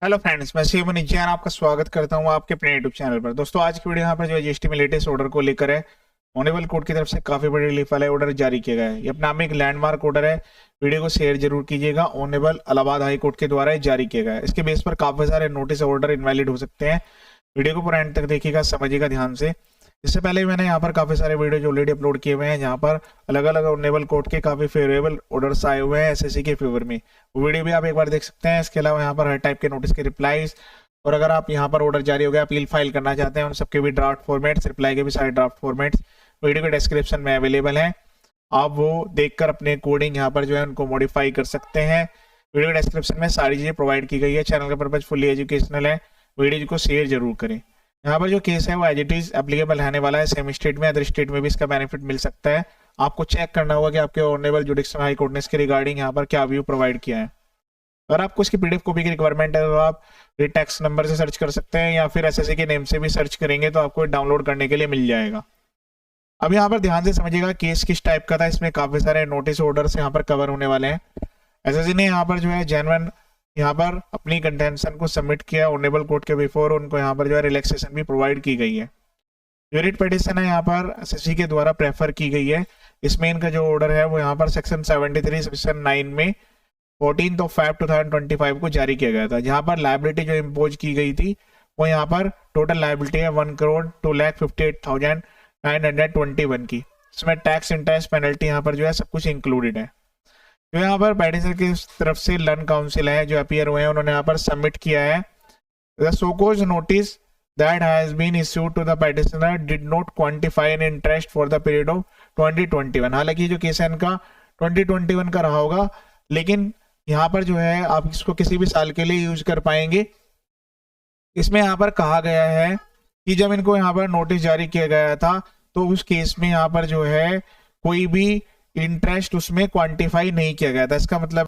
Hello friends, मैं शिव निज्जैन आपका स्वागत करता हूं आपके अपने यूट्यूब चैनल पर। दोस्तों, आज की वीडियो यहाँ पर जो है जीएसटी में लेटेस्ट ऑर्डर को लेकर है। ऑनेबल कोर्ट की तरफ से काफी बड़ी रिलीफ वाला ऑर्डर जारी किया गया है। ये अपने आप में एक लैंडमार्क ऑर्डर है। वीडियो को शेयर जरूर कीजिएगा। ऑनेबल इलाहाबाद हाई कोर्ट के द्वारा जारी किया गया है। इसके बेस पर काफी सारे नोटिस ऑर्डर इनवैलिड हो सकते हैं। वीडियो को पूरा एंड तक देखिएगा, समझिएगा ध्यान से। इससे पहले मैंने यहाँ पर काफी सारे वीडियो ऑलरेडी अपलोड किए हुए हैं, जहाँ पर अलग अलग ऑनेबल कोर्ट के काफी फेवरेबल ऑर्डर्स आए हुए हैं एसएससी के फेवर में। वो वीडियो भी आप एक बार देख सकते हैं। इसके अलावा यहाँ पर हर टाइप के नोटिस के रिप्लाईज, और अगर आप यहाँ पर ऑर्डर जारी हो गया अपील फाइल करना चाहते हैं, उन सबके भी ड्राफ्ट फॉर्मेट्स, रिप्लाई के भी सारे ड्राफ्ट फॉर्मेट्स वीडियो के डिस्क्रिप्शन में अवेलेबल हैं। आप वो देखकर अपने अकॉर्डिंग यहाँ पर जो है उनको मॉडिफाई कर सकते हैं। वीडियो के डिस्क्रिप्शन में सारी चीजें प्रोवाइड की गई है। चैनल का पर्पज फुली एजुकेशनल है। वीडियो को शेयर जरूर करें। यहाँ पर जो केस है वो एज इट इज एप्लीकेबल रहने वाला है। सेम स्टेट में, अदर स्टेट में भी इसका बेनिफिट मिल सकता है। आपको चेक करना होगा कि आपके ऑनरेबल जुडिशल हाई कोर्ट ने इसके रिगार्डिंग यहाँ पर क्या व्यू प्रोवाइड किया है। अगर आपको इसकी पीडीएफ कॉपी की रिक्वायरमेंट है तो आप टैक्स नंबर से सर्च कर सकते हैं, या फिर एसएससी के नेम से भी सर्च करेंगे तो आपको डाउनलोड करने के लिए मिल जाएगा। अब यहाँ पर ध्यान से समझिएगा केस किस टाइप का था। इसमें काफी सारे नोटिस ऑर्डर्स यहाँ पर कवर होने वाले हैं। एसएससी ने यहाँ पर जो है जेन्युइन यहाँ पर अपनी कंटेंशन को सबमिट किया ऑनरेबल कोर्ट के बिफोर। उनको यहाँ पर जो है रिलैक्सेशन भी प्रोवाइड की गई है। जो रिट पिटीशन है यहाँ पर एसएससी के द्वारा प्रेफर की गई है। इसमें इनका जो ऑर्डर है वो यहाँ पर सेक्शन 73 सेक्शन 9 में 14 Feb 2025 को जारी किया गया था, जहां पर लायबिलिटी जो इम्पोज की गई थी वो यहाँ पर टोटल लायबिलिटी है 1,02,58,921 की। इसमें टैक्स, इंटरेस्ट, पेनल्टी यहाँ पर जो है सब कुछ इंक्लूडेड है। जो यहाँ पर पेटिशनर की तरफ से लर्न काउंसिल है जो अपीयर हुए हैं, उन्होंने यहाँ पर सबमिट किया है the so called notice that has been issued to the petitioner did not quantify an interest for the period of 2021। हालांकि जो केस है इनका 2021 का रहा होगा, लेकिन यहाँ पर जो है आप इसको किसी भी साल के लिए यूज कर पाएंगे। इसमें यहाँ पर कहा गया है कि जब इनको यहाँ पर नोटिस जारी किया गया था तो उस केस में यहाँ पर जो है कोई भी इंटरेस्ट उसमें क्वांटिफाई नहीं किया गया था। इसका मतलब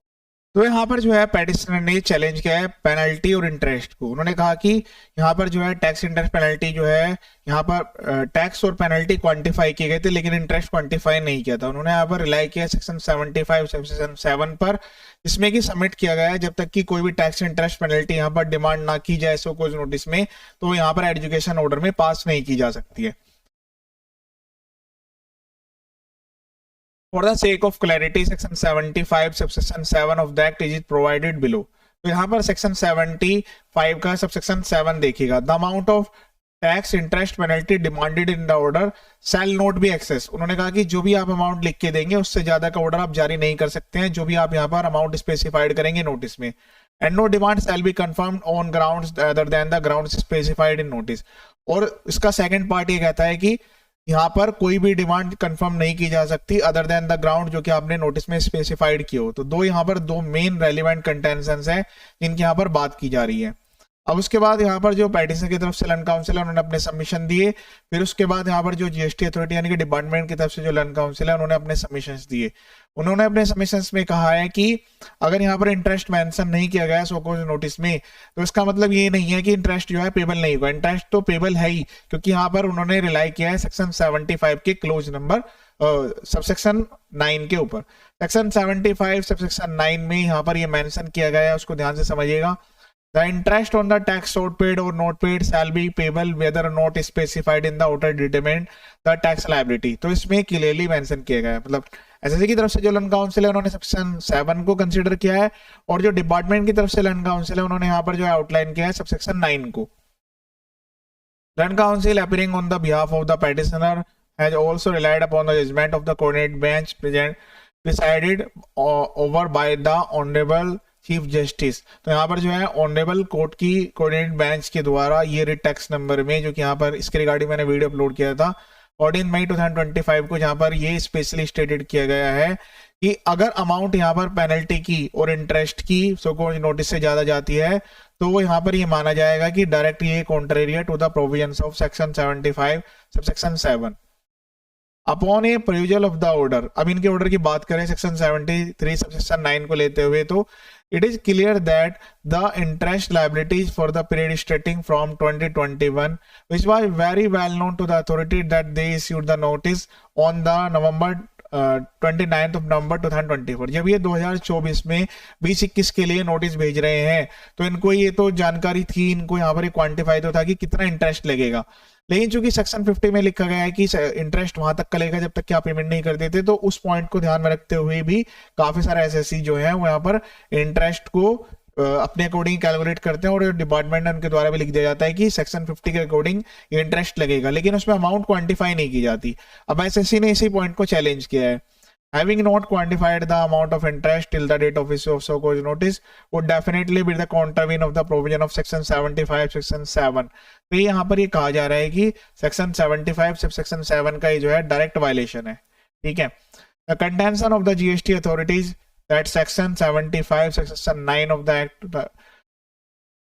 तो यहाँ पर जो है पेटिशनर ने चैलेंज किया है पेनल्टी और इंटरेस्ट को। उन्होंने कहा कि यहाँ पर जो है टैक्स, इंटरेस्ट, पेनल्टी जो है यहाँ पर टैक्स और पेनल्टी क्वांटिफाई किए गए थे, लेकिन इंटरेस्ट क्वांटिफाई नहीं किया था। उन्होंने यहाँ पर रिलाई किया सेक्शन 75 सेक्शन 7 पर, इसमें कि सबमिट किया गया है जब तक कि कोई भी टैक्स, इंटरेस्ट, पेनल्टी यहाँ पर डिमांड ना की जाए सो कोई नोटिस में, तो यहाँ पर एजुकेशन ऑर्डर में पास नहीं की जा सकती है। For the sake of clarity, section 75 subsection 7 of the act is provided below। तो यहाँ पर सेक्शन 75 का सबसेक्शन 7 देखिएगा। The amount of tax, interest, penalty demanded in the order shall not be excess. उन्होंने कहा कि जो भी आप अमाउंट लिख के देंगे उससे ज्यादा का ऑर्डर आप जारी नहीं कर सकते हैं, जो भी आप यहाँ पर अमाउंट स्पेसिफाइड करेंगे नोटिस में। And no demand shall be confirmed on grounds other than the grounds specified in notice. और इसका सेकंड पार्ट ये कहता है कि यहाँ पर कोई भी डिमांड कंफर्म नहीं की जा सकती अदर देन द ग्राउंड जो कि आपने नोटिस में स्पेसिफाइड किया हो। तो यहाँ पर दो मेन रेलिवेंट कंटेंशंस हैं जिनकी यहाँ पर बात की जा रही है। अब उसके बाद यहाँ पर जो पेटिशन की तरफ से लर्न काउंसिल है उन्होंने अपने सबमिशन दिए। फिर उसके बाद यहाँ पर जो जीएसटी अथॉरिटी यानी कि डिपार्टमेंट की तरफ से जो लर्न काउंसिल है उन्होंने अपने सबमिशंस दिए। उन्होंने अपने सबमिशंस में कहा है कि अगर यहाँ पर इंटरेस्ट मेंशन नहीं किया गया सो नोटिस में, तो इसका मतलब ये नहीं है कि इंटरेस्ट जो है पेबल नहीं होगा। इंटरेस्ट तो पेबल है ही, क्योंकि यहाँ पर उन्होंने रिलाई किया है सेक्शन 75 के क्लोज नंबर सबसेक्शन 9 के ऊपर। सेक्शन 75 सबसेक्शन 9 में यहाँ पर ये मेंशन किया गया है, उसको ध्यान से समझिएगा। The interest on the tax owed paid or not paid shall be payable whether or not specified in the order determine the tax liability। तो इसमें क्लियरली मेंशन किया गया है। मतलब एसएससी की तरफ से जो लर्न काउंसिल है उन्होंने सेक्शन 7 को कंसीडर किया है, और जो डिपार्टमेंट की तरफ से लर्न काउंसिल है उन्होंने यहाँ पर जो आउटलाइन किया है सबसेक्शन 9 को। Learn council appearing on the behalf of the petitioner has also relied upon the judgment of the coordinate bench presided over by the honorable chief justice. तो यहाँ पर जो है ऑनरेबल कोर्ट की कोऑर्डिनेट बेंच के द्वारा ये रिट टैक्स नंबर में, जो कि यहाँ पर इसके रिगार्डिंग मैंने वीडियो अपलोड किया था 14 मई 2025 को, जहाँ पर ये स्पेशली स्टेटेड किया गया है कि अगर अमाउंट यहाँ पर पेनल्टी की और इंटरेस्ट की सो नोटिस से ज्यादा जाती है तो वो यहाँ पर ये माना जाएगा कि डायरेक्ट ये contrary to the provisions of section 75 subsection 7 upon a perusal of the order. अब इनके ऑर्डर की बात करें सेक्शन 73 सबसेक्शन 9 को लेते हुए, तो it is clear that the interest liabilities for the period starting from 2021 which was very well known to the authority that they issued the notice on the November 29 नवंबर 2024, जब ये 2024 में 20-21 के लिए नोटिस भेज रहे हैं तो इनको ये तो जानकारी थी, इनको यहाँ पर क्वांटिफाई तो था कि कितना इंटरेस्ट लगेगा। लेकिन चूंकि सेक्शन 50 में लिखा गया है कि इंटरेस्ट वहां तक कलेगा जब तक कि आप पेमेंट नहीं कर देते, तो उस पॉइंट को ध्यान में रखते हुए भी काफी सारे एसएससी जो है वो यहाँ पर इंटरेस्ट को अपने अकॉर्डिंग कैलकुलेट करते हैं और डिपार्टमेंट उनके द्वारा भी लिख दिया जाता है कि सेक्शन 50 के अकॉर्डिंग ये इंटरेस्ट लगेगा, लेकिन उसमें अमाउंट क्वांटिफाई नहीं की जाती। अब एसएससी ने इसी पॉइंट को चैलेंज किया है। Having not quantified the amount of interest till the date of issue of so called notice would definitely be the contravene of the provision of section 75 section 7। तो यहाँ पर ये कहा जा रहा है कि सेक्शन 75 से सेक्शन 7 का ये जो है डायरेक्ट वायलेशन है। ठीक है, the contention of the GST authorities that section 75 section 9 of the act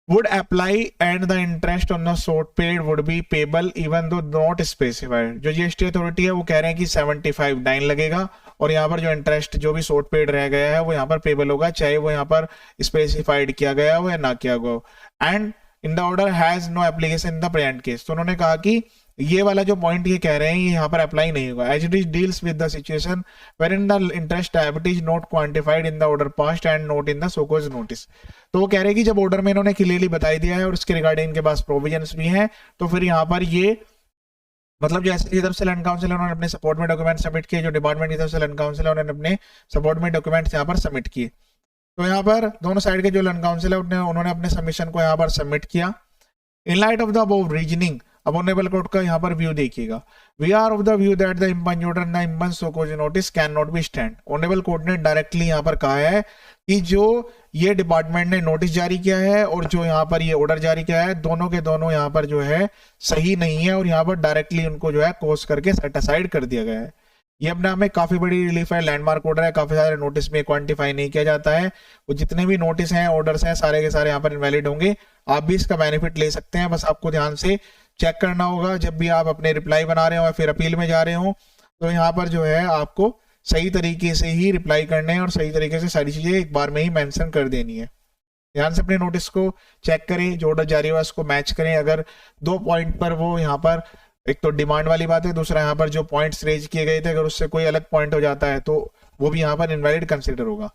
would apply and the interest on the short paid would be payable even though not specified। जो GST authority है वो कह रहे हैं कि 75 9 लगेगा और यहाँ पर जो इंटरेस्ट जो भी शॉर्ट पेड रह गया है वो यहाँ पर पेबल होगा, चाहे वो यहाँ पर स्पेसिफाइड किया गया हो या ना किया गया हो। And in the order has no application in the present case. तो उन्होंने कहा कि ये वाला जो पॉइंट ये कह रहे हैं ये यहाँ पर अप्लाई नहीं होगा, as it is deals with the situation wherein the interest debit is not quantified in the order passed and not in the so called notice. तो वो कह रहे हैं कि जब ऑर्डर में इन्होंने क्लियरली बताई दिया है और उसके रिगार्डिंग इनके पास प्रोविजंस भी हैं, तो फिर यहाँ पर ये मतलब जैसे की तरफ से लैंड काउंसिल उन्होंने अपने सपोर्ट में डॉक्यूमेंट सबमिट किए, जो डिपार्टमेंट की तरफ से लैंड काउंसिल उन्होंने अपने सपोर्ट में डॉक्यूमेंट्स यहाँ पर सबमिट किए। तो यहाँ पर दोनों साइड के जो लैंड काउंसिल है उन्होंने अपने सबमिशन को यहाँ पर सबमिट किया। In light of the above reasoning, अब ऑनरेबल कोर्ट का यहाँ पर व्यू देखिएगा। We are of the view that the impugned order and the impugned so called notice can not be stand. Honourable court ने directly यहाँ पर कहा है कि जो ये डिपार्टमेंट ने नोटिस जारी किया है और जो यहाँ पर ये ऑर्डर जारी किया है, दोनों के दोनों यहाँ पर जो है सही नहीं है और यहाँ पर डायरेक्टली उनको जो है कोस करके सेट असाइड कर दिया गया है। ये अपने आप में काफी बड़ी रिलीफ है, लैंडमार्क ऑर्डर है, काफी सारे नोटिस में क्वांटिफाई नहीं किया जाता है, वो जितने भी नोटिस हैं ऑर्डर्स हैं सारे के सारे यहाँ पर इनवैलिड होंगे। आप भी इसका बेनिफिट ले सकते हैं, बस आपको ध्यान से चेक करना होगा जब भी आप अपने रिप्लाई बना रहे हो या फिर अपील में जा रहे हो, तो यहाँ पर जो है आपको सही तरीके से ही रिप्लाई करने हैं और सही तरीके से सारी चीजें एक बार में ही मेंशन कर देनी है। ध्यान से अपने नोटिस को चेक करें, जो ऑर्डर जारी हुआ उसको मैच करें। अगर 2 पॉइंट पर वो यहाँ पर एक तो डिमांड वाली बात है, दूसरा यहाँ पर जो पॉइंट्स रेज किए गए थे अगर उससे कोई अलग पॉइंट हो जाता है तो वो भी यहाँ पर इनवैलिड कंसिडर होगा।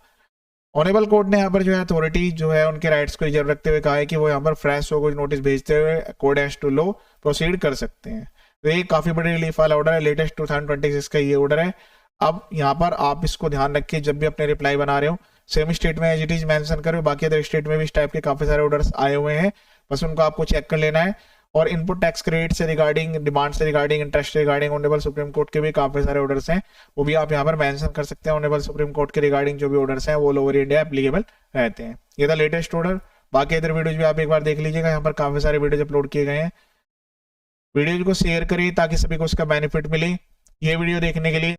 ऑनरेबल कोर्ट ने यहाँ पर जो है अथॉरिटी जो है उनके राइट्स को रिजर्व रखते हुए कहा है कि वो यहाँ पर फ्रेश हो नोटिस भेजते हुए according as to law proceed कर सकते हैं। तो ये काफी बड़ी रिलीफ वाला ऑर्डर है, लेटेस्ट 2026 का ये ऑर्डर है। अब यहाँ पर आप इसको ध्यान रखिए जब भी अपने रिप्लाई बना रहे हो, सेम स्टेट में एज इट इज मेंशन करो, बाकी अदर स्टेट में भी इस टाइप के काफी सारे ऑर्डर्स आए हुए हैं, बस उनको आपको चेक कर लेना है। और इनपुट टैक्स क्रेडिट से रिगार्डिंग, डिमांड से रिगार्डिंग, इंटरेस्ट से रिगार्डिंग ऑनरेबल सुप्रीम कोर्ट के भी काफी सारे ऑर्डर्स हैं, वो भी आप यहाँ पर मेंशन कर सकते हैं। ऑनरेबल सुप्रीम कोर्ट के रिगार्डिंग जो भी ऑर्डर्स हैं वो ऑल ओवर इंडिया एप्लीकेबल रहते हैं। ये था लेटेस्ट ऑर्डर। बाकी इधर वीडियोज भी आप एक बार देख लीजिएगा, यहाँ पर काफी सारे वीडियोज अपलोड किए गए हैं। वीडियोज को शेयर करिए ताकि सभी को उसका बेनिफिट मिले। ये वीडियो देखने के लिए